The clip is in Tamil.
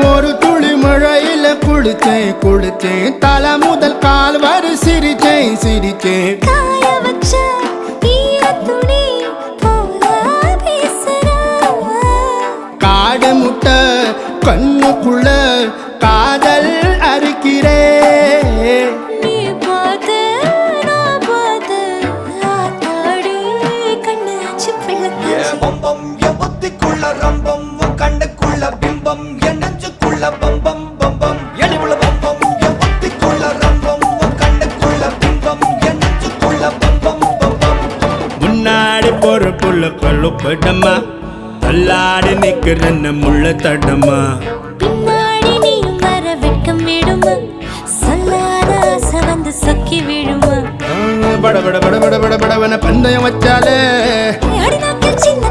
ஒரு துளி மழையில குளிச்சேன் குளிச்சேன் தலை முதல் கால் வரை சிரிச்சேன் சிரிச்சேன் காய வச்ச ஈரத்துணி போல பேசுற காடு முட்டை கண்ணுக்குள்ள காதல் அறுக்கிறே நீ பார்த்து நான் பார்த்து ஆத்தாடி கண்ணு ஆச்சு பிள்ளை பம்பம் என் புத்திக்குள்ள ரம்பம் உன் கண்ணுக்குள்ள பிம்பம் என் நெஞ்சுக்குள்ள பம்பம் பம்பம் எளிவுள்ள பம்பம் என் புத்திக்குள்ள ரம்பம் உன் கண்ணுக்குள்ள பிம்பம் என் நெஞ்சுக்குள்ள பம்பம் பம்பம் முன்னாடி போற புள்ள கழுப்படமா தள்ளாடி நிக்கிறன்ன முள்ள தடமா பின்னாடி நீயும் வர வெட்கம் விடுமா சொல்லாத ஆசை வந்து சொக்கி விடுமா பட பட பட பட பட படவன பந்தயம் வச்சாலே அடி நாக்கில் சின்ன